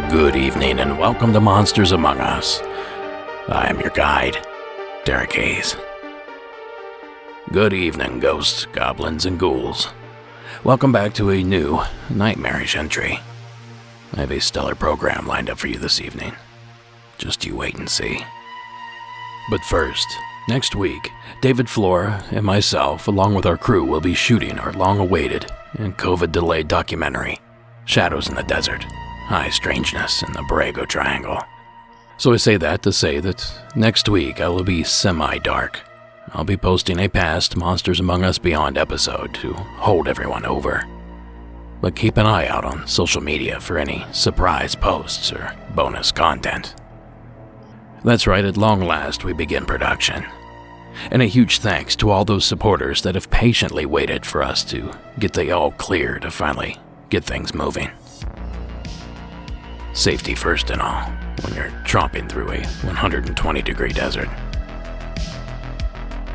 Good evening and welcome to Monsters Among Us. I am your guide, Derek Hayes. Good evening, ghosts, goblins, and ghouls. Welcome back to a new, nightmarish entry. I have a stellar program lined up for you this evening. Just you wait and see. But first, next week, David Flora and myself, along with our crew, will be shooting our long-awaited and COVID-delayed documentary, Shadows in the Desert, High Strangeness in the Borrego Triangle. So I say that to say that next week I will be semi-dark. I'll be posting a past Monsters Among Us Beyond episode to hold everyone over. But keep an eye out on social media for any surprise posts or bonus content. That's right, at long last we begin production. And a huge thanks to all those supporters that have patiently waited for us to get the all clear to finally get things moving. Safety first and all, when you're tromping through a 120-degree desert.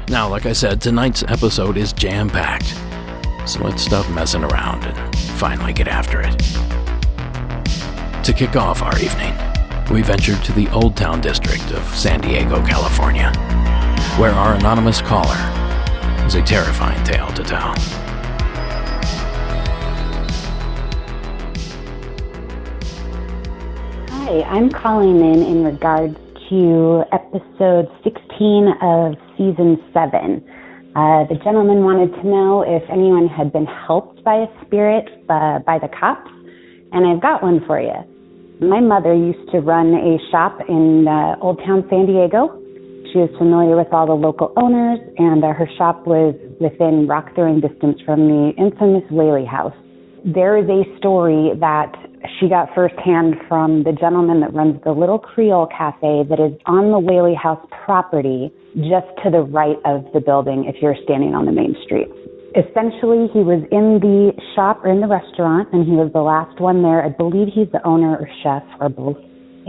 Now, like I said, tonight's episode is jam-packed, so let's stop messing around and finally get after it. To kick off our evening, we ventured to the Old Town district of San Diego, California, where our anonymous caller has a terrifying tale to tell. Hi, I'm calling in regards to episode 16 of season 7. The gentleman wanted to know if anyone had been helped by a spirit by the cops, and I've got one for you. My mother used to run a shop in Old Town San Diego. She was familiar with all the local owners, and her shop was within rock-throwing distance from the infamous Whaley House. There is a story that she got firsthand from the gentleman that runs the Little Creole Cafe that is on the Whaley House property, just to the right of the building if you're standing on the main street. Essentially, he was in the shop or in the restaurant, and he was the last one there. I believe he's the owner or chef or both.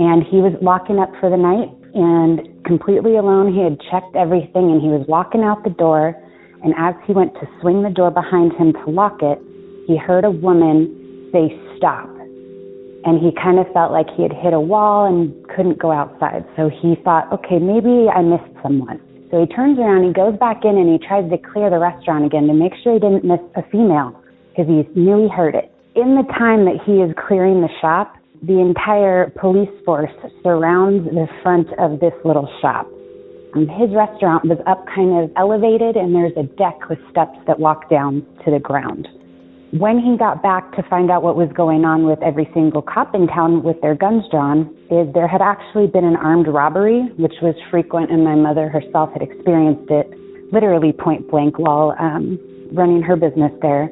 And he was locking up for the night and completely alone. He had checked everything, and he was walking out the door. And as he went to swing the door behind him to lock it, he heard a woman say, "Stop." And he kind of felt like he had hit a wall and couldn't go outside. So he thought, okay, maybe I missed someone. So he turns around, he goes back in, and he tries to clear the restaurant again to make sure he didn't miss a female, because he knew he heard it. In the time that he is clearing the shop, the entire police force surrounds the front of this little shop. His restaurant was up kind of elevated, and there's a deck with steps that walk down to the ground. When he got back to find out what was going on with every single cop in town with their guns drawn, is there had actually been an armed robbery, which was frequent, and my mother herself had experienced it literally point blank while running her business there.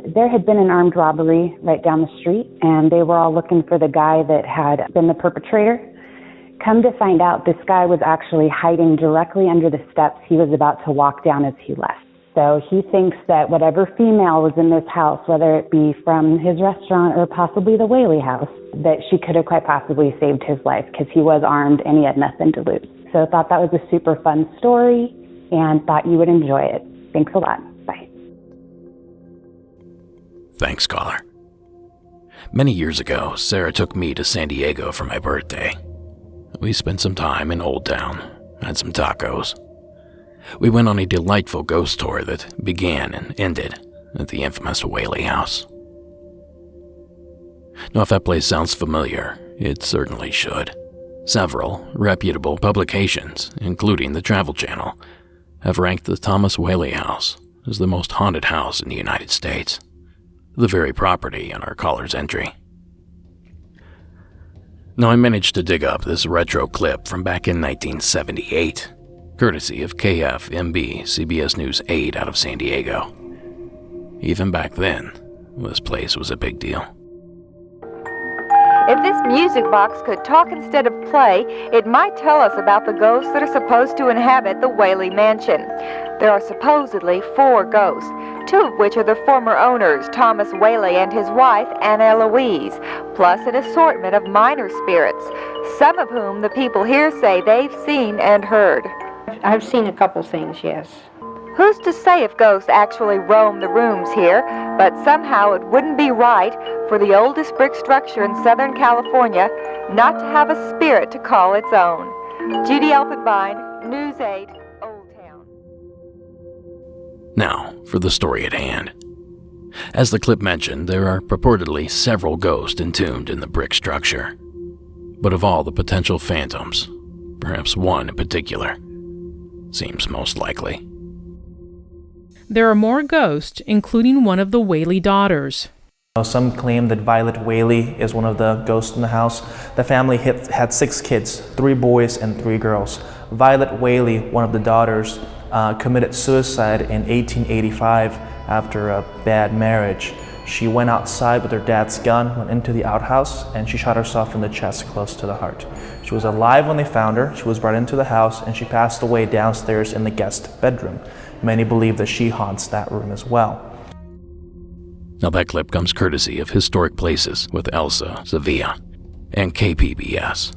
There had been an armed robbery right down the street, and they were all looking for the guy that had been the perpetrator. Come to find out, this guy was actually hiding directly under the steps he was about to walk down as he left. So he thinks that whatever female was in this house, whether it be from his restaurant or possibly the Whaley House, that she could have quite possibly saved his life because he was armed and he had nothing to lose. So I thought that was a super fun story and thought you would enjoy it. Thanks a lot. Bye. Thanks, caller. Many years ago, Sarah took me to San Diego for my birthday. We spent some time in Old Town, had some tacos. We went on a delightful ghost tour that began and ended at the infamous Whaley House. Now, if that place sounds familiar, it certainly should. Several reputable publications, including the Travel Channel, have ranked the Thomas Whaley House as the most haunted house in the United States, the very property on our caller's entry. Now, I managed to dig up this retro clip from back in 1978, courtesy of KFMB CBS News 8 out of San Diego. Even back then, this place was a big deal. If this music box could talk instead of play, it might tell us about the ghosts that are supposed to inhabit the Whaley Mansion. There are supposedly 4 ghosts, 2 of which are the former owners, Thomas Whaley and his wife, Anna Eloise, plus an assortment of minor spirits, some of whom the people here say they've seen and heard. I've seen a couple things, yes. Who's to say if ghosts actually roam the rooms here, but somehow it wouldn't be right for the oldest brick structure in Southern California not to have a spirit to call its own. Judy Elfenbein, News 8, Old Town. Now, for the story at hand. As the clip mentioned, there are purportedly several ghosts entombed in the brick structure. But of all the potential phantoms, perhaps one in particular seems most likely. There are more ghosts, including one of the Whaley daughters. Some claim that Violet Whaley is one of the ghosts in the house. The family had 6 kids, 3 boys and 3 girls. Violet Whaley, one of the daughters, committed suicide in 1885 after a bad marriage. She went outside with her dad's gun, went into the outhouse, and she shot herself in the chest close to the heart. She was alive when they found her. She was brought into the house, and she passed away downstairs in the guest bedroom. Many believe that she haunts that room as well. Now that clip comes courtesy of Historic Places with Elsa Sevilla and KPBS.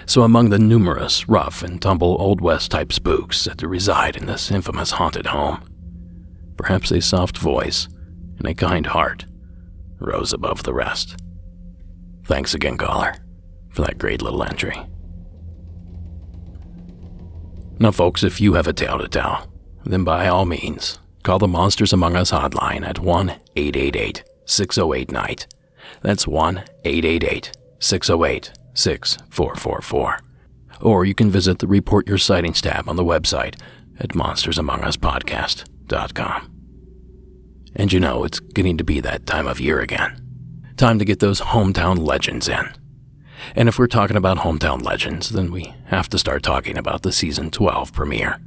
So among the numerous rough and tumble Old West type spooks that reside in this infamous haunted home, perhaps a soft voice and a kind heart rose above the rest. Thanks again, caller, for that great little entry. Now, folks, if you have a tale to tell, then by all means, call the Monsters Among Us hotline at 1-888-608-NIGHT. That's 1-888-608-6444. Or you can visit the Report Your Sightings tab on the website at monstersamonguspodcast.com. And you know, it's getting to be that time of year again. Time to get those hometown legends in. And if we're talking about hometown legends, then we have to start talking about the Season 12 premiere.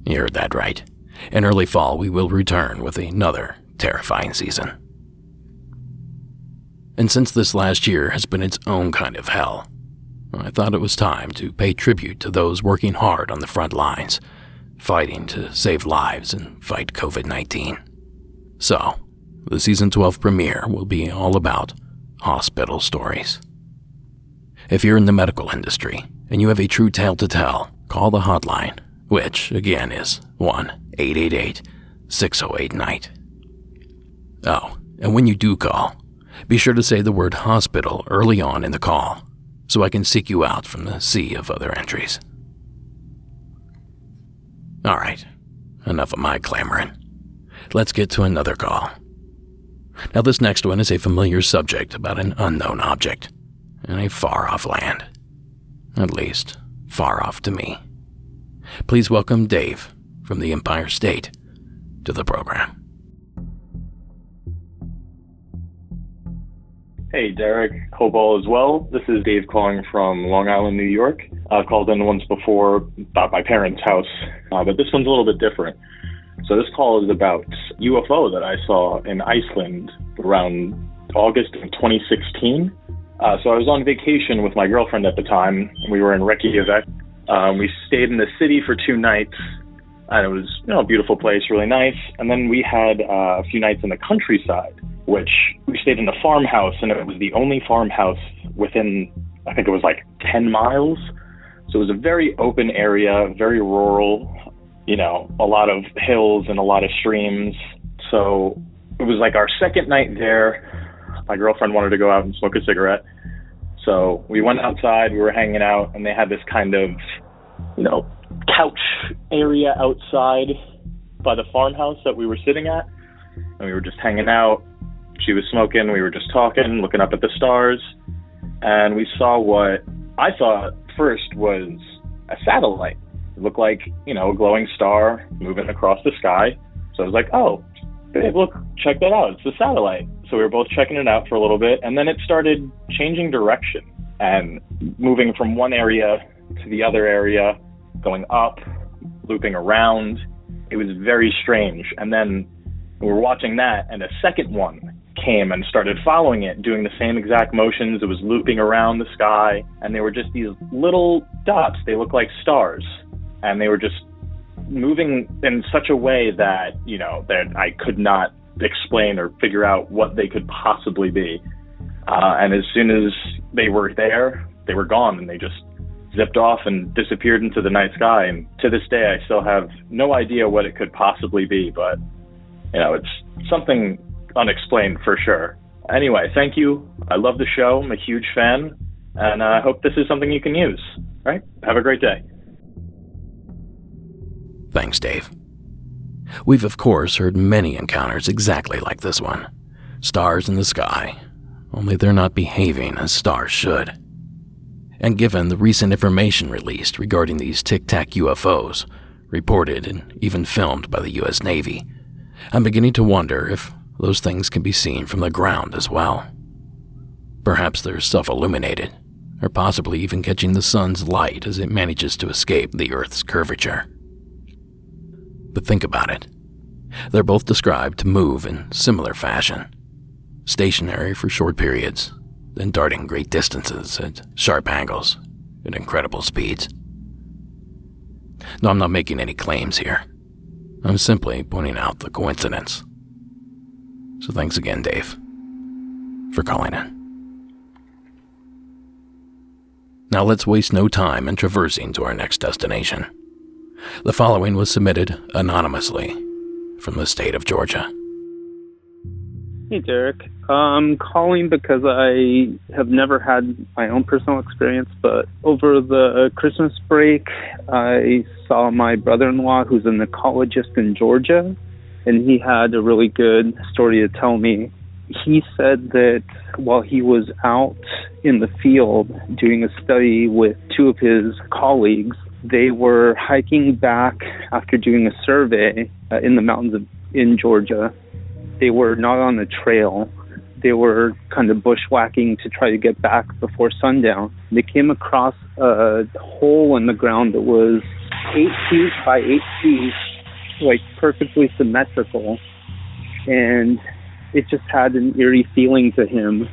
You heard that right. In early fall, we will return with another terrifying season. And since this last year has been its own kind of hell, I thought it was time to pay tribute to those working hard on the front lines, fighting to save lives and fight COVID-19. So, the Season 12 premiere will be all about hospital stories. If you're in the medical industry and you have a true tale to tell, call the hotline, which again is 1-888-608-NIGHT. Oh, and when you do call, be sure to say the word hospital early on in the call so I can seek you out from the sea of other entries. All right, enough of my clamoring. Let's get to another call. Now, this next one is a familiar subject about an unknown object in a far-off land. At least, far off to me. Please welcome Dave from the Empire State to the program. Hey, Derek. Hope all is well. This is Dave calling from Long Island, New York. I've called in once before about my parents' house, but this one's a little bit different. So this call is about UFO that I saw in Iceland around August of 2016. So I was on vacation with my girlfriend at the time. We were in Reykjavik. We stayed in the city for 2 nights, and it was, a beautiful place, really nice. And then we had a few nights in the countryside, which we stayed in a farmhouse, and it was the only farmhouse within, I think it was like 10 miles. So it was a very open area, very rural, a lot of hills and a lot of streams. So it was like our second night there. My girlfriend wanted to go out and smoke a cigarette. So we went outside, we were hanging out, and they had this kind of, couch area outside by the farmhouse that we were sitting at. And we were just hanging out. She was smoking, we were just talking, looking up at the stars. And we saw what I thought first was a satellite. It looked like, a glowing star moving across the sky. So I was like, oh, babe, look, check that out. It's a satellite. So we were both checking it out for a little bit, and then it started changing direction and moving from one area to the other area, going up, looping around. It was very strange. And then we were watching that, and a second one came and started following it, doing the same exact motions. It was looping around the sky, and they were just these little dots. They looked like stars, and they were just moving in such a way that, that I could not explain or figure out what they could possibly be. And as soon as they were there, they were gone, and they just zipped off and disappeared into the night sky. And to this day, I still have no idea what it could possibly be, but, it's something unexplained for sure. Anyway, thank you. I love the show. I'm a huge fan, and I hope this is something you can use. All right? Have a great day. Thanks, Dave. We've, of course, heard many encounters exactly like this one. Stars in the sky, only they're not behaving as stars should. And given the recent information released regarding these tic-tac UFOs, reported and even filmed by the U.S. Navy, I'm beginning to wonder if those things can be seen from the ground as well. Perhaps they're self-illuminated, or possibly even catching the sun's light as it manages to escape the Earth's curvature. But think about it. They're both described to move in similar fashion. Stationary for short periods, then darting great distances at sharp angles at incredible speeds. No, I'm not making any claims here. I'm simply pointing out the coincidence. So thanks again, Dave, for calling in. Now let's waste no time in traversing to our next destination. The following was submitted anonymously from the state of Georgia. Hey, Derek. I'm calling because I have never had my own personal experience, but over the Christmas break, I saw my brother-in-law, who's an ecologist in Georgia, and he had a really good story to tell me. He said that while he was out in the field doing a study with two of his colleagues, they were hiking back after doing a survey in the mountains in Georgia. They were not on the trail. They were kind of bushwhacking to try to get back before sundown. They came across a hole in the ground that was 8 feet by 8 feet, like perfectly symmetrical. And it just had an eerie feeling to him.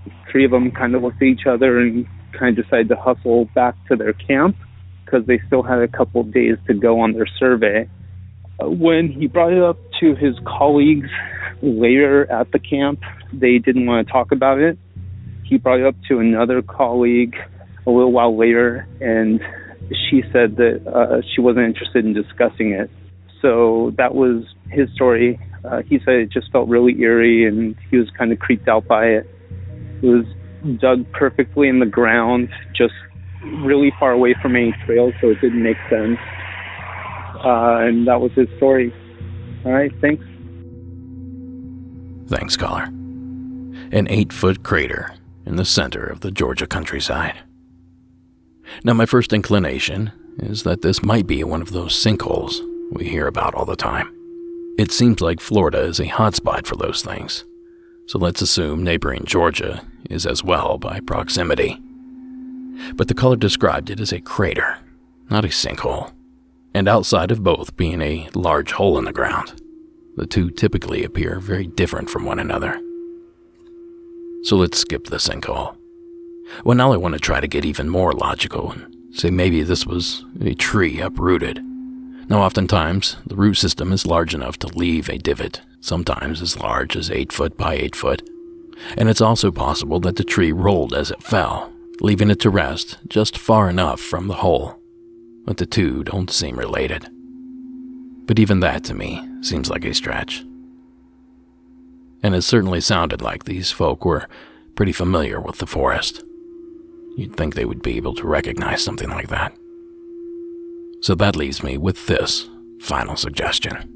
The three of them kind of looked at each other and kind of decided to hustle back to their camp because they still had a couple of days to go on their survey. When he brought it up to his colleagues later at the camp, they didn't want to talk about it. He brought it up to another colleague a little while later, and she said that she wasn't interested in discussing it. So that was his story. He said it just felt really eerie, and he was kind of creeped out by it. It was dug perfectly in the ground, just really far away from any trails, so it didn't make sense. And that was his story. All right, thanks. Thanks, caller. An 8-foot crater in the center of the Georgia countryside. Now, my first inclination is that this might be one of those sinkholes we hear about all the time. It seems like Florida is a hotspot for those things, so let's assume neighboring Georgia is as well by proximity. But the caller described it as a crater, not a sinkhole. And outside of both being a large hole in the ground, the two typically appear very different from one another. So let's skip the sinkhole. Well, now I want to try to get even more logical and say maybe this was a tree uprooted. Now, oftentimes, the root system is large enough to leave a divot, sometimes as large as 8 foot by 8 foot. And it's also possible that the tree rolled as it fell, leaving it to rest just far enough from the hole. But the two don't seem related. But even that, to me, seems like a stretch. And it certainly sounded like these folk were pretty familiar with the forest. You'd think they would be able to recognize something like that. So that leaves me with this final suggestion.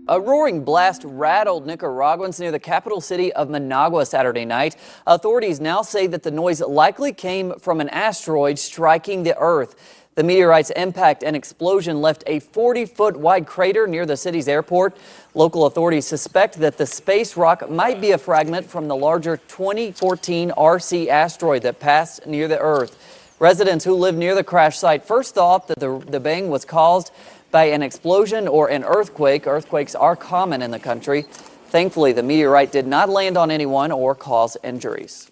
A roaring blast rattled Nicaraguans near the capital city of Managua Saturday night. Authorities now say that the noise likely came from an asteroid striking the Earth. The meteorite's impact and explosion left a 40-foot wide crater near the city's airport. Local authorities suspect that the space rock might be a fragment from the larger 2014 RC asteroid that passed near the Earth. Residents who live near the crash site first thought that the bang was caused by an explosion or an earthquake. Earthquakes are common in the country. Thankfully, the meteorite did not land on anyone or cause injuries.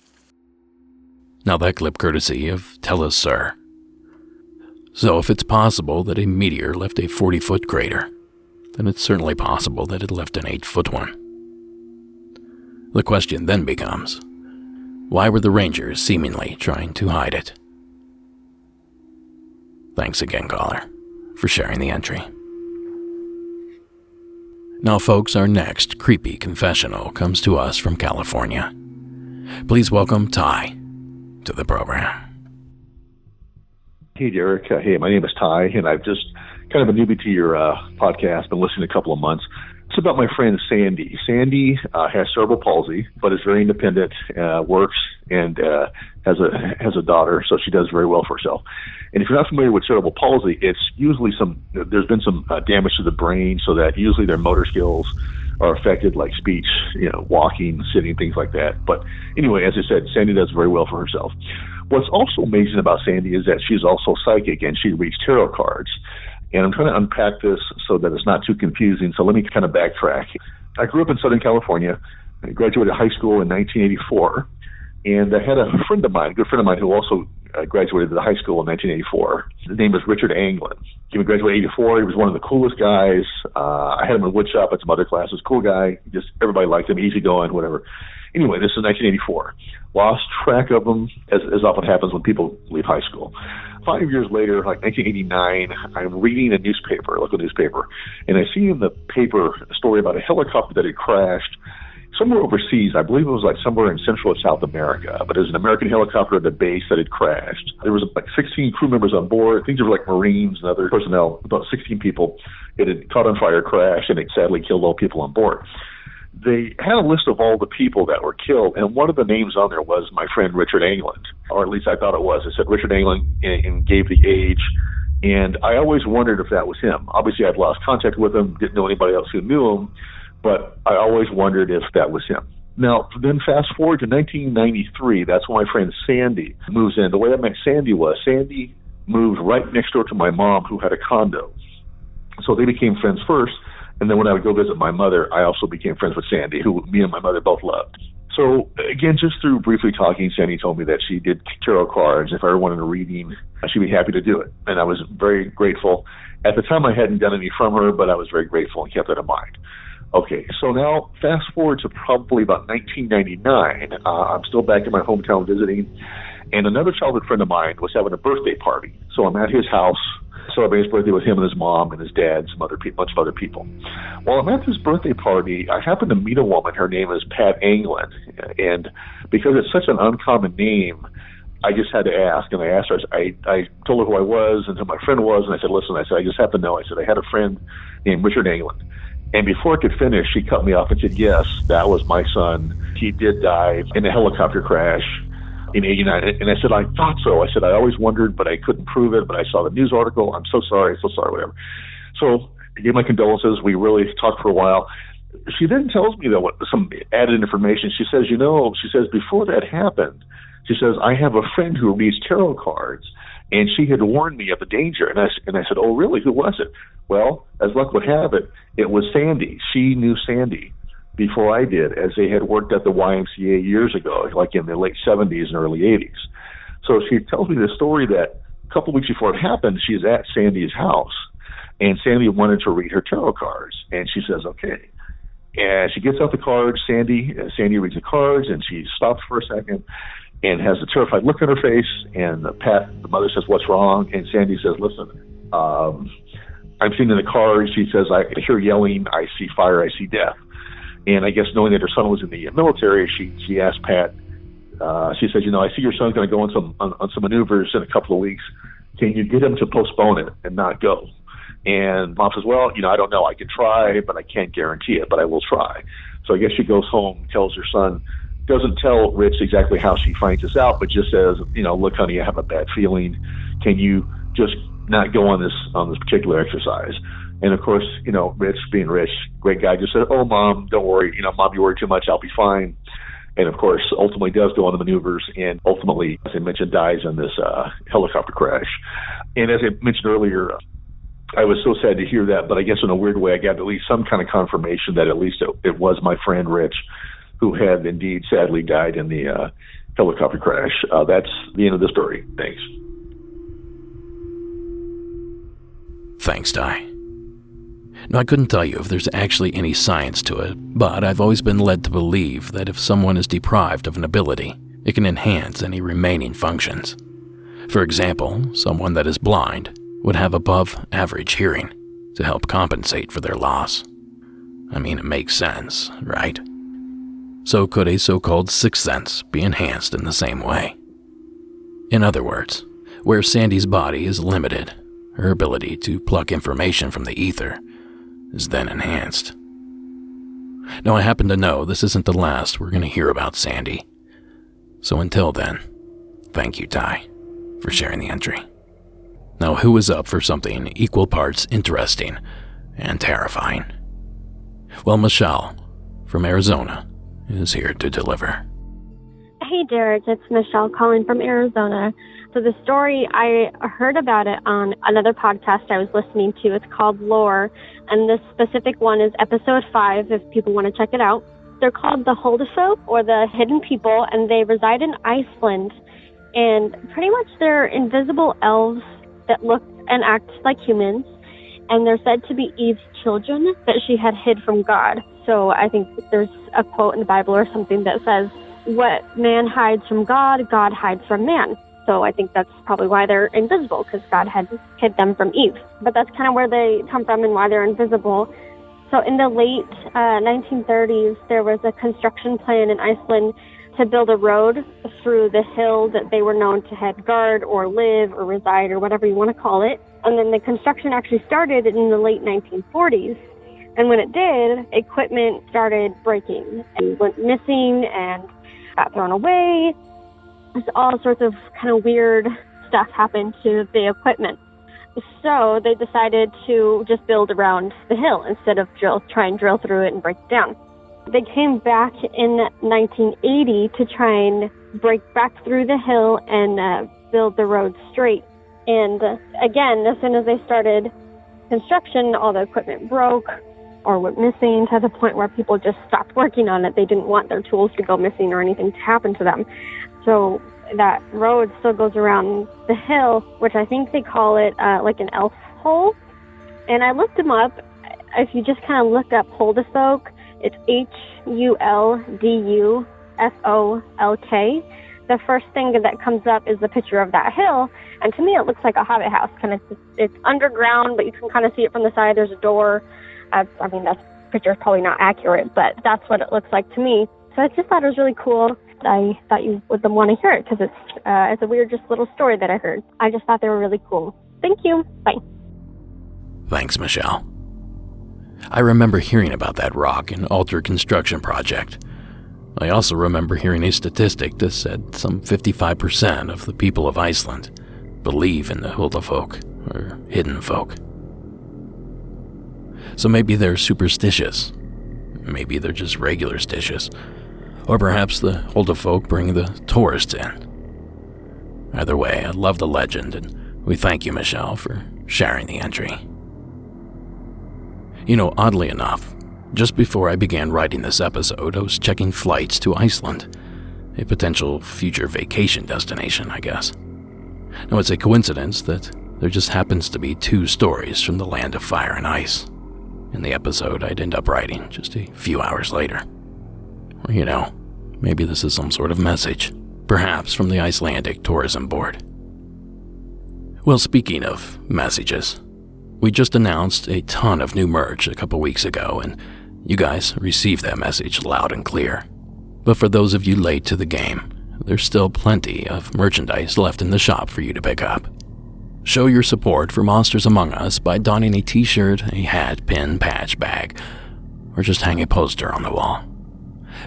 Now that clip courtesy of Tell Us Sir. So if it's possible that a meteor left a 40-foot crater, then it's certainly possible that it left an 8-foot one. The question then becomes, why were the Rangers seemingly trying to hide it? Thanks again, caller, for sharing the entry. Now, folks, our next creepy confessional comes to us from California. Please welcome Ty to the program. Hey, Derek. Hey, my name is Ty, and I've just kind of a newbie to your podcast. Been listening a couple of months. It's about my friend Sandy. Sandy has cerebral palsy, but is very independent, works, and has a daughter, so she does very well for herself. And if you're not familiar with cerebral palsy, it's usually there's been some damage to the brain, so that usually their motor skills are affected, like speech, walking, sitting, things like that. But anyway, as I said, Sandy does very well for herself. What's also amazing about Sandy is that she's also psychic, and she reads tarot cards. And I'm trying to unpack this so that it's not too confusing, so let me kind of backtrack. I grew up in Southern California. I graduated high school in 1984, and I had a friend of mine, a good friend of mine, who also graduated the high school in 1984. His name was Richard Anglin. He graduated in 84. He was one of the coolest guys. I had him in woodshop at some other classes. Cool guy. Just everybody liked him, easygoing, whatever. Anyway, this is 1984. Lost track of him, as often happens when people leave high school. 5 years later, like 1989, I'm reading a newspaper, a local newspaper, and I see in the paper a story about a helicopter that had crashed somewhere overseas. I believe it was like somewhere in Central or South America, but it was an American helicopter at the base that had crashed. There was like 16 crew members on board. Things were like Marines and other personnel, about 16 people. It had caught on fire, crashed, and it sadly killed all people on board. They had a list of all the people that were killed, and one of the names on there was my friend Richard Anglin, or at least I thought it was. It said Richard Anglin and gave the age, and I always wondered if that was him. Obviously, I'd lost contact with him, didn't know anybody else who knew him, but I always wondered if that was him. Now, then fast forward to 1993, that's when my friend Sandy moves in. The way I met Sandy was, Sandy moved right next door to my mom, who had a condo. So they became friends first. And then when I would go visit my mother, I also became friends with Sandy, who me and my mother both loved. So again, just through briefly talking, Sandy told me that she did tarot cards. If I ever wanted a reading, she'd be happy to do it. And I was very grateful. At the time, I hadn't done any from her, but I was very grateful and kept that in mind. Okay, so now fast forward to probably about 1999. I'm still back in my hometown visiting, and another childhood friend of mine was having a birthday party. So I'm at his house, celebrating his birthday with him and his mom and his dad, some other people, bunch of other people. While I'm at this birthday party, I happened to meet a woman. Her name is Pat Anglin, and because it's such an uncommon name, I just had to ask. And I asked her. I told her who I was and who my friend was, and I said, "Listen," I said, "I just happen to know." I said, "I had a friend named Richard Anglin." And before I could finish, she cut me off and said, "Yes, that was my son. He did die in a helicopter crash in 89. And I said, "I thought so." I said, "I always wondered, but I couldn't prove it. But I saw the news article. I'm so sorry, whatever." So I gave my condolences. We really talked for a while. She then tells me that some added information. She says, before that happened, she says, "I have a friend who reads tarot cards, and she had warned me of the danger." And I said, "Oh, really? Who was it?" Well, as luck would have it, it was Sandy. She knew Sandy before I did, as they had worked at the YMCA years ago, like in the late 70s and early 80s. So she tells me the story that a couple of weeks before it happened, she's at Sandy's house, and Sandy wanted to read her tarot cards, and she says, "Okay." And she gets out the cards. Sandy reads the cards, and she stops for a second and has a terrified look on her face. And Pat, the mother, says, "What's wrong?" And Sandy says, "Listen, I'm seeing in the cards," she says, "I hear yelling, I see fire, I see death." And I guess knowing that her son was in the military, she asked Pat, she said, "I see your son's going to go on some maneuvers in a couple of weeks. Can you get him to postpone it and not go?" And Mom says, "Well, I don't know. I can try, but I can't guarantee it, but I will try." So I guess she goes home, tells her son, doesn't tell Rich exactly how she finds this out, but just says, "Look, honey, I have a bad feeling. Can you just not go on this particular exercise. And of course, Rich, being Rich, great guy, just said, "Oh, Mom, don't worry. Mom, you worry too much. I'll be fine." And of course, ultimately does go on the maneuvers and ultimately, as I mentioned, dies in this helicopter crash. And as I mentioned earlier, I was so sad to hear that, but I guess in a weird way, I got at least some kind of confirmation that at least it was my friend Rich who had indeed sadly died in the helicopter crash. That's the end of the story. Thanks. Thanks, Ty. Now, I couldn't tell you if there's actually any science to it, but I've always been led to believe that if someone is deprived of an ability, it can enhance any remaining functions. For example, someone that is blind would have above average hearing to help compensate for their loss. I mean, it makes sense, right? So could a so-called sixth sense be enhanced in the same way? In other words, where Sandy's body is limited, her ability to pluck information from the ether is then enhanced. Now, I happen to know this isn't the last we're going to hear about Sandy. So until then, thank you, Ty, for sharing the entry. Now, who is up for something equal parts interesting and terrifying? Well, Michelle from Arizona is here to deliver. Hey, Derek, it's Michelle calling from Arizona. So the story, I heard about it on another podcast I was listening to. It's called Lore, and this specific one is episode 5, if people want to check it out. They're called the Huldafolk, or the Hidden People, and they reside in Iceland. And pretty much they're invisible elves that look and act like humans, and they're said to be Eve's children that she had hid from God. So I think there's a quote in the Bible or something that says, "What man hides from God, God hides from man." So I think that's probably why they're invisible, because God had hid them from Eve. But that's kind of where they come from and why they're invisible. So in the late 1930s, there was a construction plan in Iceland to build a road through the hill that they were known to head guard or live or reside or whatever you want to call it. And then the construction actually started in the late 1940s. And when it did, equipment started breaking and went missing and got thrown away. There's all sorts of kind of weird stuff happened to the equipment. So they decided to just build around the hill instead of try and drill through it and break it down. They came back in 1980 to try and break back through the hill and build the road straight. And again, as soon as they started construction, all the equipment broke or went missing to the point where people just stopped working on it. They didn't want their tools to go missing or anything to happen to them. So that road still goes around the hill, which I think they call it like an elf hole. And I looked them up. If you just kind of look up Huldafolk, it's Huldafolk. The first thing that comes up is the picture of that hill. And to me, it looks like a hobbit house. It's underground, but you can kind of see it from the side. There's a door. I mean, that picture is probably not accurate, but that's what it looks like to me. So I just thought it was really cool. I thought you would want to hear it because it's a weird, just little story that I heard. I just thought they were really cool. Thank you. Bye. Thanks, Michelle. I remember hearing about that rock and altar construction project. I also remember hearing a statistic that said some 55% of the people of Iceland believe in the Huldafolk, or hidden folk. So maybe they're superstitious. Maybe they're just regular stitious. Or perhaps the Huldafolk bring the tourists in. Either way, I love the legend, and we thank you, Michelle, for sharing the entry. You know, oddly enough, just before I began writing this episode, I was checking flights to Iceland, a potential future vacation destination, I guess. Now, it's a coincidence that there just happens to be 2 stories from the land of fire and ice in the episode I'd end up writing just a few hours later. Or, you know, maybe this is some sort of message, perhaps from the Icelandic Tourism Board. Well, speaking of messages, we just announced a ton of new merch a couple weeks ago, and you guys received that message loud and clear. But for those of you late to the game, there's still plenty of merchandise left in the shop for you to pick up. Show your support for Monsters Among Us by donning a t-shirt, a hat, pin, patch, bag, or just hang a poster on the wall.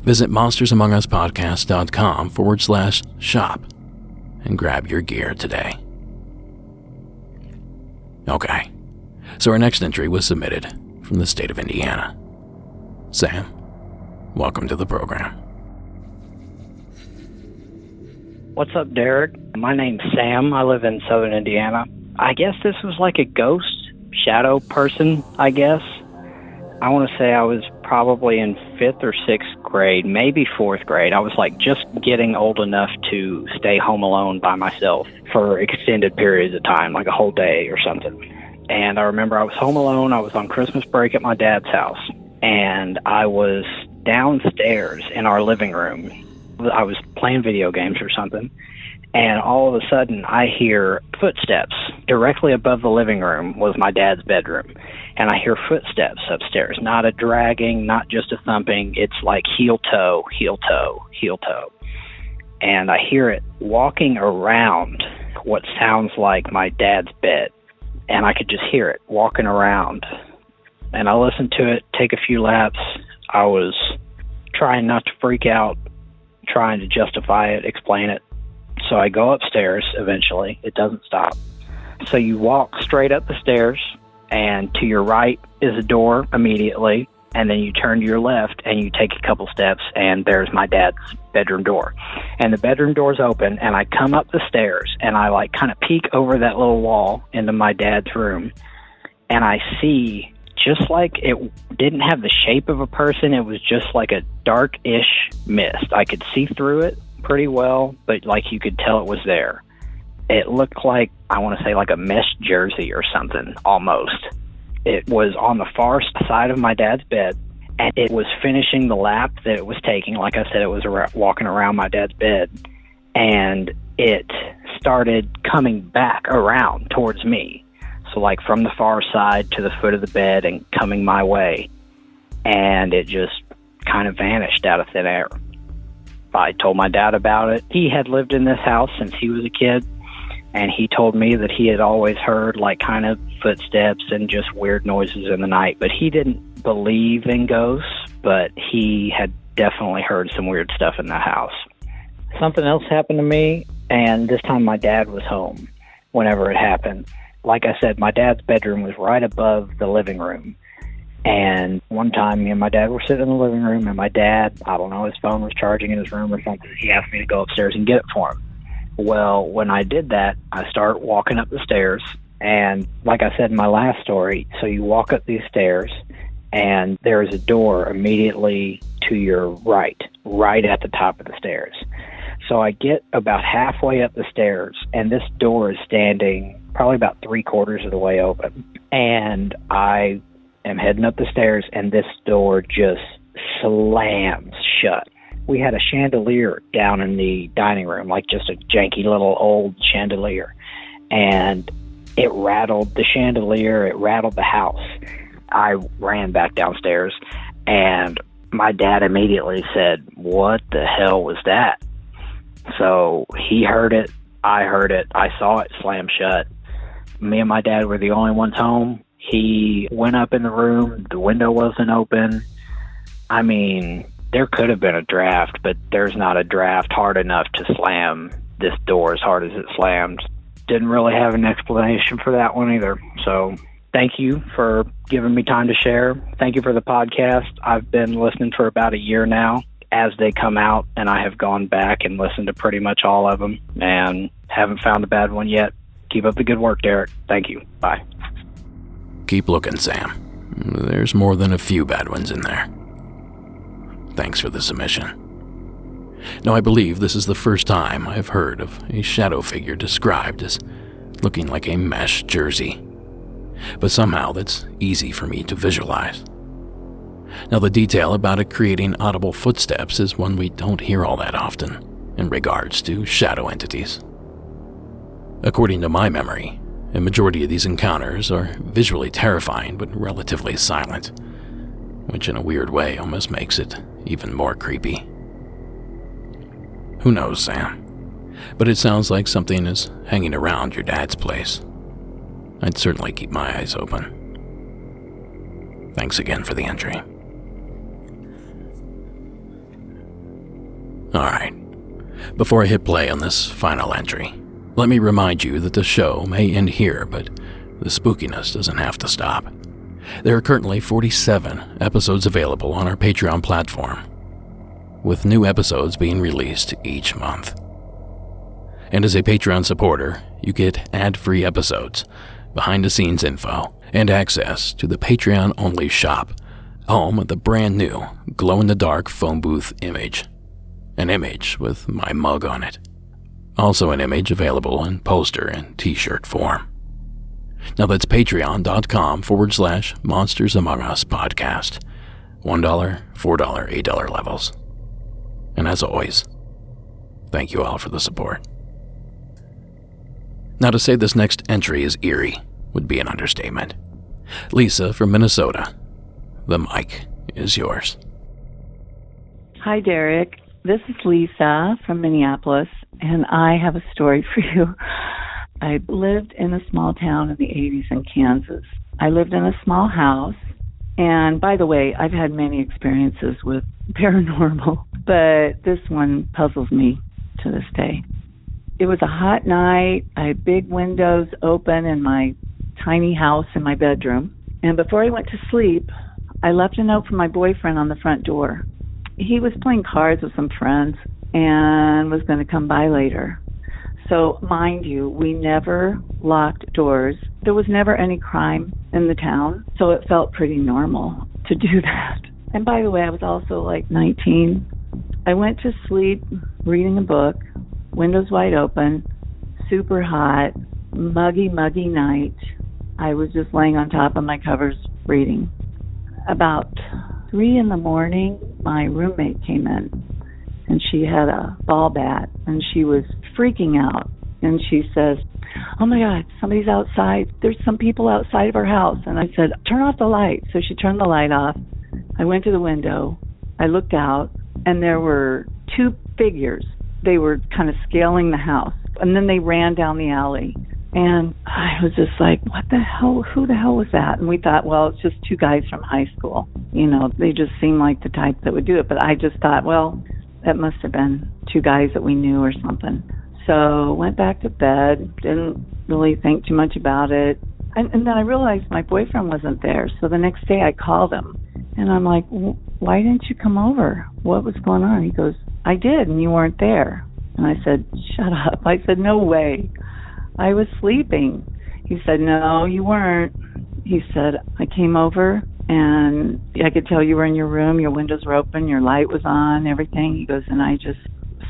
Visit monstersamonguspodcast.com/shop and grab your gear today. Okay, so our next entry was submitted from the state of Indiana. Sam, welcome to the program. What's up, Derek? My name's Sam. I live in southern Indiana. I guess this was like a ghost, shadow person, I guess. I want to say I was probably in 5th or 6th grade, maybe 4th grade. I was like just getting old enough to stay home alone by myself for extended periods of time, like a whole day or something. And I remember I was home alone. I was on Christmas break at my dad's house, and I was downstairs in our living room. I was playing video games or something, and all of a sudden I hear footsteps. Directly above the living room was my dad's bedroom, and I hear footsteps upstairs. Not a dragging, not just a thumping. It's like heel toe, heel toe, heel toe. And I hear it walking around what sounds like my dad's bed, and I could just hear it walking around. And I listened to it, take a few laps. I was trying not to freak out, trying to justify it, explain it. So I go upstairs eventually. It doesn't stop. So you walk straight up the stairs, and to your right is a door immediately, and then you turn to your left and you take a couple steps, and there's my dad's bedroom door. And the bedroom door's open, and I come up the stairs, and I like kind of peek over that little wall into my dad's room, and I see, just like it didn't have the shape of a person, it was just like a dark-ish mist. I could see through it pretty well, but like you could tell it was there. It looked like, I want to say like a mesh jersey or something, almost. It was on the far side of my dad's bed, and it was finishing the lap that it was taking. Like I said, it was walking around my dad's bed, and it started coming back around towards me. So like from the far side to the foot of the bed and coming my way. And it just kind of vanished out of thin air. I told my dad about it. He had lived in this house since he was a kid, and he told me that he had always heard like kind of footsteps and just weird noises in the night, but he didn't believe in ghosts, but he had definitely heard some weird stuff in the house. Something else happened to me, and this time my dad was home whenever it happened. Like I said, my dad's bedroom was right above the living room. And one time, me and my dad were sitting in the living room, and my dad, I don't know, his phone was charging in his room or something. He asked me to go upstairs and get it for him. Well, when I did that, I start walking up the stairs. And like I said in my last story, so you walk up these stairs, and there is a door immediately to your right at the top of the stairs. So I get about halfway up the stairs, and this door is standing probably about 3/4 of the way open. And I am heading up the stairs, and this door just slams shut. We had a chandelier down in the dining room, like just a janky little old chandelier. And it rattled the chandelier, it rattled the house. I ran back downstairs, and my dad immediately said, "What the hell was that?" So he heard it, I heard it, I saw it slam shut. Me and my dad were the only ones home. He went up in the room, the window wasn't open. I mean, there could have been a draft, but there's not a draft hard enough to slam this door as hard as it slammed. Didn't really have an explanation for that one either. So thank you for giving me time to share. Thank you for the podcast. I've been listening for about a year now as they come out, and I have gone back and listened to pretty much all of them and haven't found a bad one yet. Keep up the good work, Derek. Thank you. Bye. Keep looking, Sam. There's more than a few bad ones in there. Thanks for the submission. Now, I believe this is the first time I've heard of a shadow figure described as looking like a mesh jersey. But somehow that's easy for me to visualize. Now, the detail about it creating audible footsteps is one we don't hear all that often in regards to shadow entities. According to my memory, a majority of these encounters are visually terrifying but relatively silent, which in a weird way almost makes it even more creepy. Who knows, Sam? But it sounds like something is hanging around your dad's place. I'd certainly keep my eyes open. Thanks again for the entry. Alright, before I hit play on this final entry, let me remind you that the show may end here, but the spookiness doesn't have to stop. There are currently 47 episodes available on our Patreon platform, with new episodes being released each month. And as a Patreon supporter, you get ad-free episodes, behind-the-scenes info, and access to the Patreon-only shop, home of the brand new glow-in-the-dark phone booth image. An image with my mug on it. Also an image available in poster and t-shirt form. Now that's patreon.com/Monsters Among Us podcast. $1, $4, $8 levels. And as always, thank you all for the support. Now to say this next entry is eerie would be an understatement. Lisa from Minnesota, the mic is yours. Hi, Derek. This is Lisa from Minneapolis, and I have a story for you. I lived in a small town in the 80s in Kansas. I lived in a small house, and by the way, I've had many experiences with paranormal, but this one puzzles me to this day. It was a hot night. I had big windows open in my tiny house in my bedroom, and before I went to sleep, I left a note for my boyfriend on the front door. He was playing cards with some friends and was going to come by later. So, mind you, we never locked doors. There was never any crime in the town, so it felt pretty normal to do that. And by the way, I was also like 19. I went to sleep reading a book, windows wide open, super hot, muggy night. I was just laying on top of my covers reading. About 3 in the morning, my roommate came in, and she had a ball bat, and she was freaking out. And she says, "Oh my God, somebody's outside. There's some people outside of our house." And I said, "Turn off the light." So she turned the light off. I went to the window. I looked out, and there were 2 figures. They were kind of scaling the house, and then they ran down the alley. And I was just like, what the hell? Who the hell was that? And we thought, well, it's just 2 guys from high school. You know, they just seemed like the type that would do it. But I just thought, well, that must have been 2 guys that we knew or something. So went back to bed, didn't really think too much about it. And then I realized my boyfriend wasn't there. So the next day I called him. And I'm like, why didn't you come over? What was going on? He goes, I did, and you weren't there. And I said, shut up. I said, no way. I was sleeping. He said, no, you weren't. He said, I came over, and I could tell you were in your room. Your windows were open. Your light was on, everything. He goes, and I just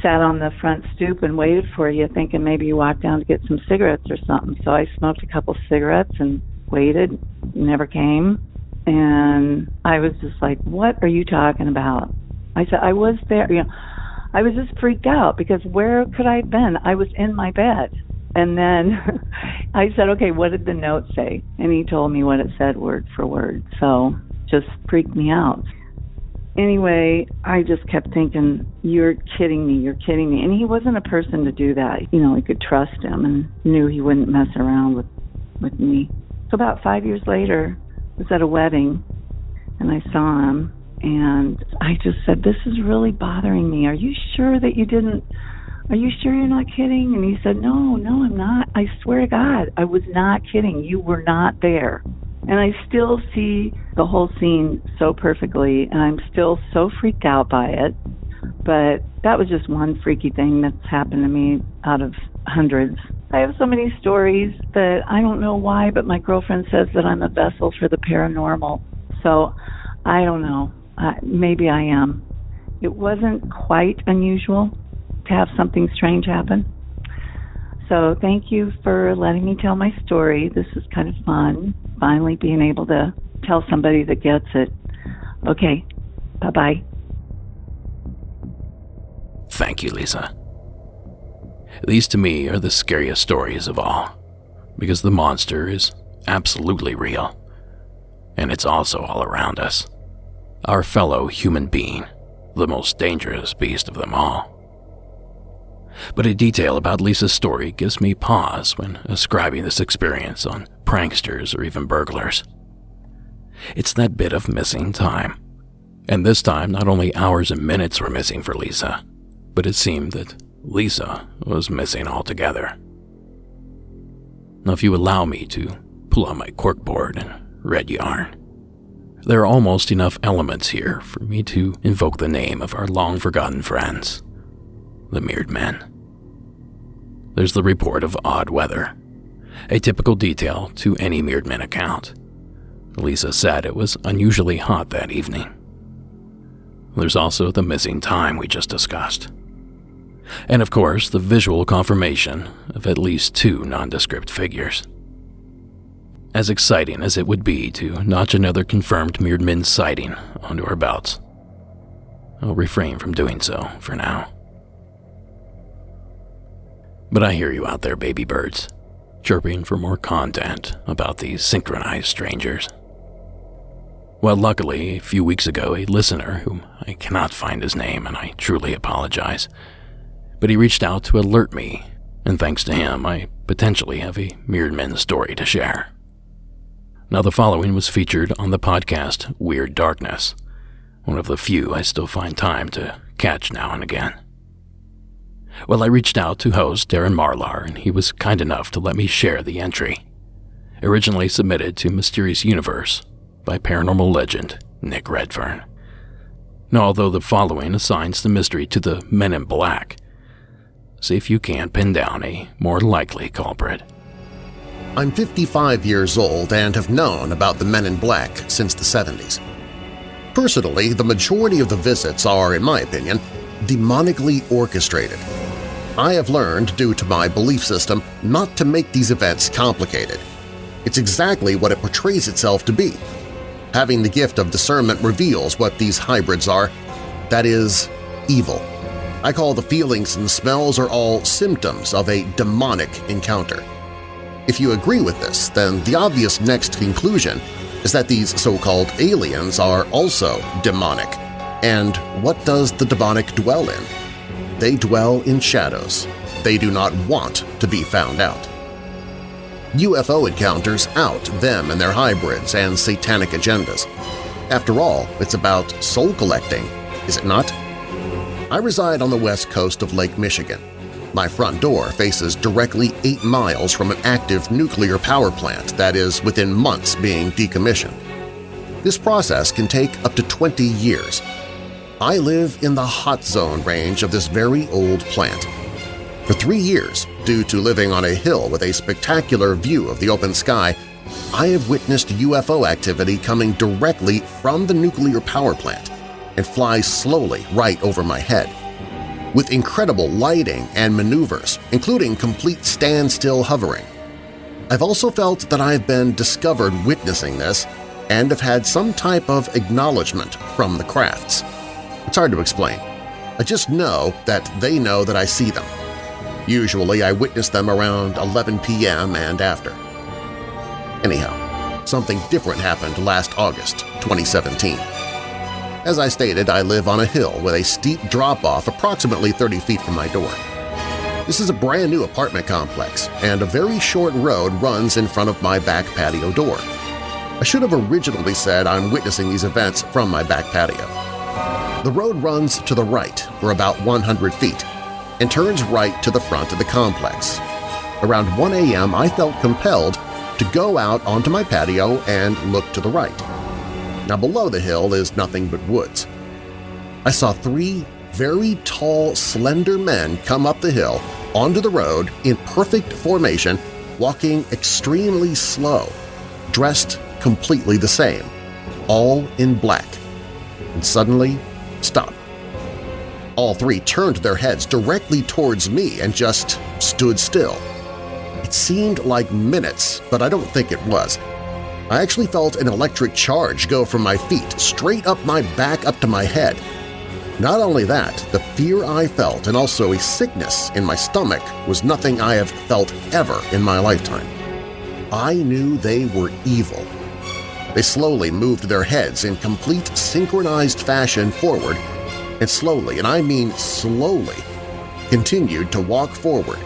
sat on the front stoop and waited for you, thinking maybe you walked down to get some cigarettes or something. So I smoked a couple cigarettes and waited. You never came. And I was just like, what are you talking about? I said, I was there. You know, I was just freaked out because where could I have been? I was in my bed. And then I said, okay, what did the note say? And he told me what it said word for word. So just freaked me out. Anyway, I just kept thinking, you're kidding me. And he wasn't a person to do that. You know, I could trust him and knew he wouldn't mess around with me. So about 5 years later, I was at a wedding, and I saw him, and I just said, this is really bothering me. Are you sure you're not kidding? And he said, no, I'm not. I swear to God, I was not kidding. You were not there. And I still see the whole scene so perfectly, and I'm still so freaked out by it. But that was just one freaky thing that's happened to me out of hundreds. I have so many stories that I don't know why, but my girlfriend says that I'm a vessel for the paranormal. So I don't know. Maybe I am. It wasn't quite unusual to have something strange happen. So thank you for letting me tell my story. This is kind of fun, finally being able to tell somebody that gets it. Okay, bye-bye. Thank you, Lisa. These to me are the scariest stories of all, because the monster is absolutely real, and it's also all around us. Our fellow human being, the most dangerous beast of them all. But a detail about Lisa's story gives me pause when ascribing this experience on pranksters or even burglars. It's that bit of missing time. And this time, not only hours and minutes were missing for Lisa, but it seemed that Lisa was missing altogether. Now, if you allow me to pull out my corkboard and red yarn. There are almost enough elements here for me to invoke the name of our long-forgotten friends, the Mirrored Men. There's the report of odd weather, a typical detail to any Mirrored Men account. Lisa said it was unusually hot that evening. There's also the missing time we just discussed. And of course, the visual confirmation of at least 2 nondescript figures. As exciting as it would be to notch another confirmed Mirrored Men sighting onto our belts, I'll refrain from doing so for now. But I hear you out there, baby birds, chirping for more content about these synchronized strangers. Well, luckily, a few weeks ago, a listener, whom I cannot find his name and I truly apologize, but he reached out to alert me, and thanks to him, I potentially have a Mirrored Men story to share. Now, the following was featured on the podcast Weird Darkness, one of the few I still find time to catch now and again. Well, I reached out to host Darren Marlar, and he was kind enough to let me share the entry, originally submitted to Mysterious Universe by paranormal legend Nick Redfern. Now, although the following assigns the mystery to the Men in Black, see if you can't pin down a more likely culprit. I'm 55 years old and have known about the Men in Black since the 70s. Personally, the majority of the visits are, in my opinion, demonically orchestrated. I have learned, due to my belief system, not to make these events complicated. It's exactly what it portrays itself to be. Having the gift of discernment reveals what these hybrids are. That is, evil. I call the feelings and smells are all symptoms of a demonic encounter. If you agree with this, then the obvious next conclusion is that these so-called aliens are also demonic. And what does the demonic dwell in? They dwell in shadows. They do not want to be found out. UFO encounters out them and their hybrids and satanic agendas. After all, it's about soul collecting, is it not? I reside on the west coast of Lake Michigan. My front door faces directly 8 miles from an active nuclear power plant that is within months being decommissioned. This process can take up to 20 years. I live in the hot zone range of this very old plant. For 3 years, due to living on a hill with a spectacular view of the open sky, I have witnessed UFO activity coming directly from the nuclear power plant and fly slowly right over my head. With incredible lighting and maneuvers, including complete standstill hovering. I've also felt that I've been discovered witnessing this and have had some type of acknowledgement from the crafts. It's hard to explain. I just know that they know that I see them. Usually I witness them around 11 p.m. and after. Anyhow, something different happened last August 2017. As I stated, I live on a hill with a steep drop-off approximately 30 feet from my door. This is a brand new apartment complex, and a very short road runs in front of my back patio door. I should have originally said I'm witnessing these events from my back patio. The road runs to the right for about 100 feet and turns right to the front of the complex. Around 1 a.m., I felt compelled to go out onto my patio and look to the right. Now below the hill is nothing but woods. I saw 3 very tall, slender men come up the hill onto the road in perfect formation, walking extremely slow, dressed completely the same, all in black, and suddenly stopped. All 3 turned their heads directly towards me and just stood still. It seemed like minutes, but I don't think it was. I actually felt an electric charge go from my feet straight up my back up to my head. Not only that, the fear I felt and also a sickness in my stomach was nothing I have felt ever in my lifetime. I knew they were evil. They slowly moved their heads in complete synchronized fashion forward and slowly, and I mean slowly, continued to walk forward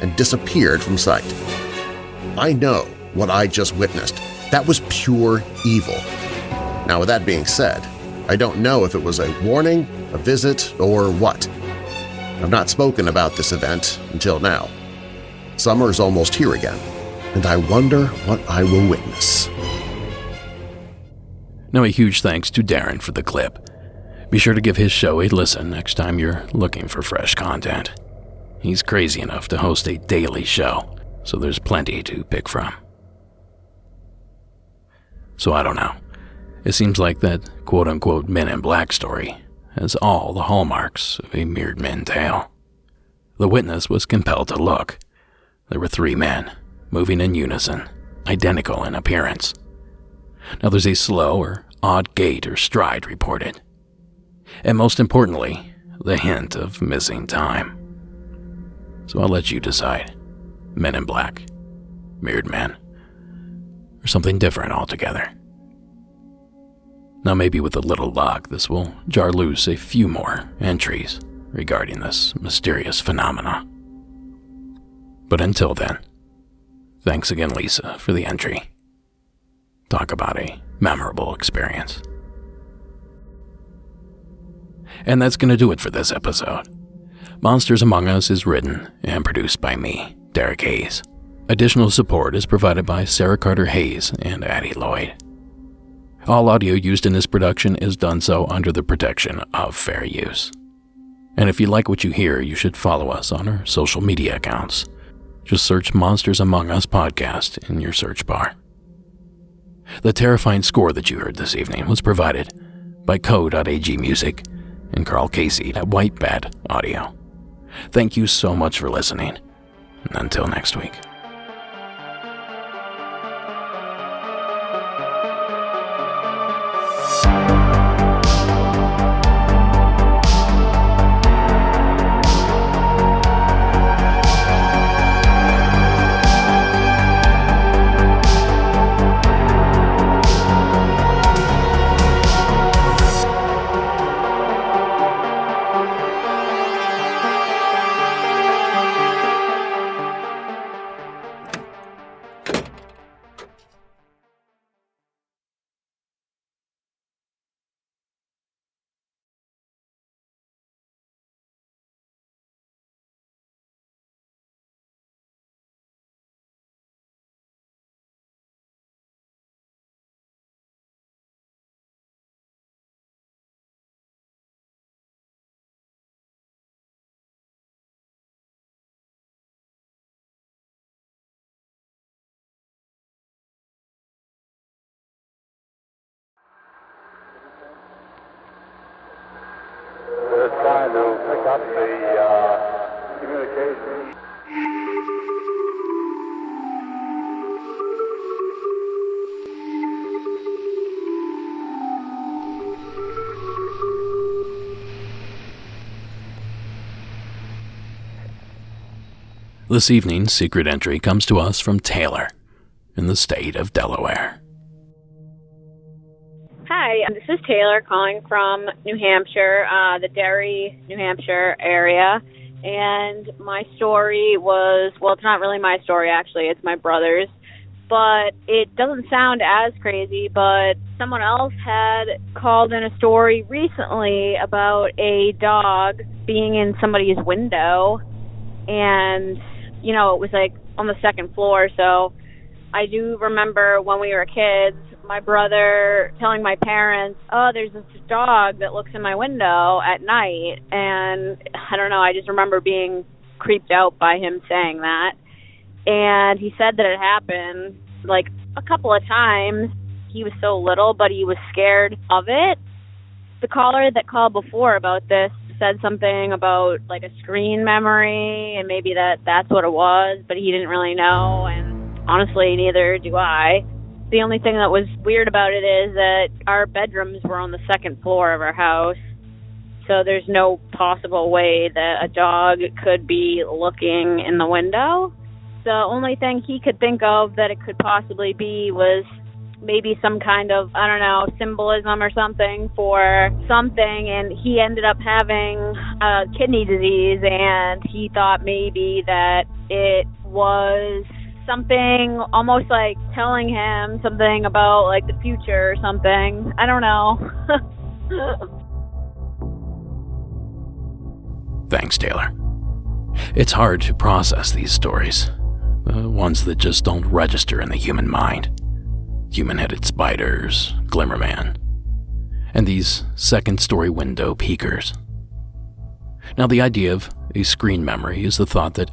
and disappeared from sight. I know what I just witnessed. That was pure evil. Now, with that being said, I don't know if it was a warning, a visit, or what. I've not spoken about this event until now. Summer's almost here again. and I wonder what I will witness. Now, a huge thanks to Darren for the clip. Be sure to give his show a listen next time you're looking for fresh content. He's crazy enough to host a daily show, so there's plenty to pick from. So I don't know. It seems like that quote-unquote Men in Black story has all the hallmarks of a Mirrored Men tale. The witness was compelled to look. There were 3 men, moving in unison, identical in appearance. Now there's a slow or odd gait or stride reported. And most importantly, the hint of missing time. So I'll let you decide. Men in Black, Mirrored Men, or something different altogether. Now maybe with a little luck, this will jar loose a few more entries regarding this mysterious phenomena. But until then, thanks again, Lisa, for the entry. Talk about a memorable experience. And that's going to do it for this episode. Monsters Among Us is written and produced by me, Derek Hayes. Additional support is provided by Sarah Carter Hayes and Addie Lloyd. All audio used in this production is done so under the protection of fair use. And if you like what you hear, you should follow us on our social media accounts. Just search Monsters Among Us Podcast in your search bar. The terrifying score that you heard this evening was provided by Co.ag Music and Carl Casey at White Bat Audio. Thank you so much for listening, and until next week. We're trying to pick up the communication. This evening's secret entry comes to us from Taylor in the state of Delaware. Hi, this is Taylor calling from New Hampshire, the Derry, New Hampshire area. And my story was, well, it's not really my story, actually. It's my brother's. But it doesn't sound as crazy, but someone else had called in a story recently about a dog being in somebody's window. And, you know, it was like on the second floor. So I do remember when we were kids, my brother telling my parents, oh, there's this dog that looks in my window at night. And I don't know, I just remember being creeped out by him saying that. And he said that it happened like a couple of times. He was so little, but he was scared of it. The caller that called before about this said something about like a screen memory, and maybe that's what it was, but he didn't really know, and honestly, neither do I. The only thing that was weird about it is that our bedrooms were on the second floor of our house, so there's no possible way that a dog could be looking in the window. The only thing he could think of that it could possibly be was maybe some kind of, I don't know, symbolism or something for something, and he ended up having kidney disease, and he thought maybe that it was something almost like telling him something about like the future or something. I don't know. Thanks, Taylor. It's hard to process these stories. ones that just don't register in the human mind. Human-headed spiders, Glimmerman, and these second-story window peekers. Now, the idea of a screen memory is the thought that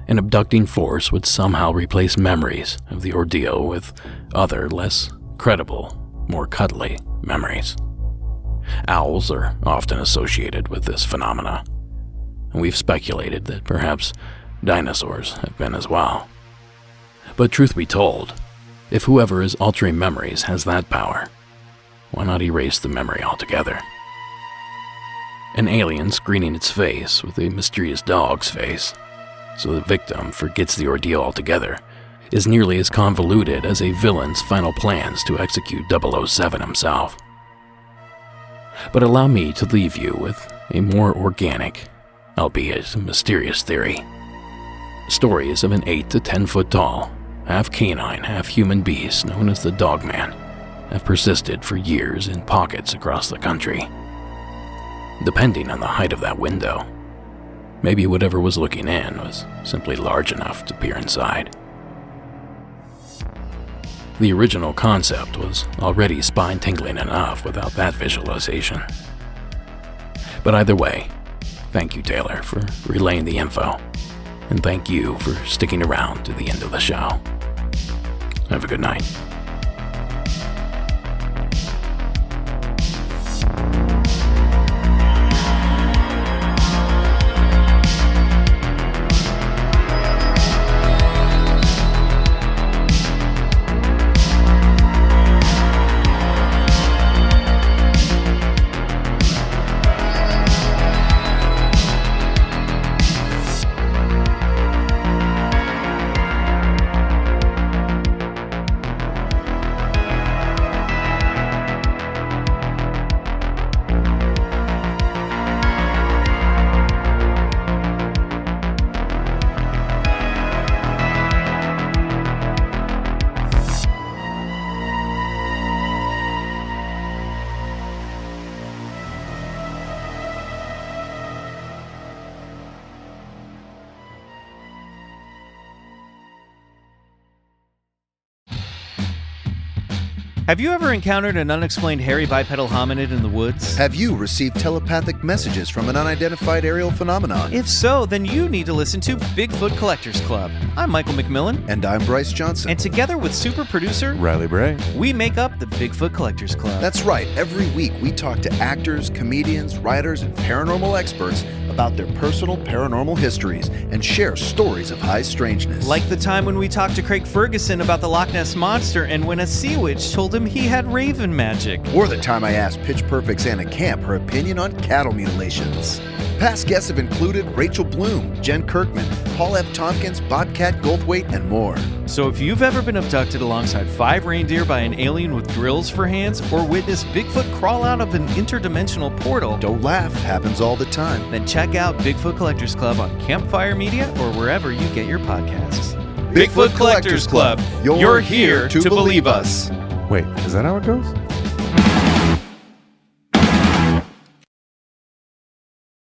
an abducting force would somehow replace memories of the ordeal with other, less credible, more cuddly memories. Owls are often associated with this phenomena, and we've speculated that perhaps dinosaurs have been as well. But truth be told, if whoever is altering memories has that power, why not erase the memory altogether? An alien screening its face with a mysterious dog's face, so the victim forgets the ordeal altogether, is nearly as convoluted as a villain's final plans to execute 007 himself. But allow me to leave you with a more organic, albeit mysterious theory. Stories of an 8 to 10 foot tall, half canine, half human beast known as the Dogman have persisted for years in pockets across the country. Depending on the height of that window, maybe whatever was looking in was simply large enough to peer inside. The original concept was already spine-tingling enough without that visualization. But either way, thank you, Taylor, for relaying the info, and thank you for sticking around to the end of the show. Have a good night. Have you ever encountered an unexplained hairy bipedal hominid in the woods? Have you received telepathic messages from an unidentified aerial phenomenon? If so, then you need to listen to Bigfoot Collectors Club. I'm Michael McMillan. And I'm Bryce Johnson. And together with super producer Riley Bray, we make up the Bigfoot Collectors Club. That's right. Every week we talk to actors, comedians, writers, and paranormal experts about their personal paranormal histories and share stories of high strangeness. Like the time when we talked to Craig Ferguson about the Loch Ness Monster and when a sea witch told him he had raven magic. Or the time I asked Pitch Perfect's Anna Camp her opinion on cattle mutilations. Past guests have included Rachel Bloom, Jen Kirkman, Paul F. Tompkins, Bobcat Goldthwait, and more. So if you've ever been abducted alongside 5 reindeer by an alien with drills for hands or witnessed Bigfoot crawl out of an interdimensional portal, don't laugh, happens all the time. Then check out Bigfoot Collectors Club on Campfire Media or wherever you get your podcasts. Bigfoot Collectors Club, you're here to believe us. Wait, is that how it goes?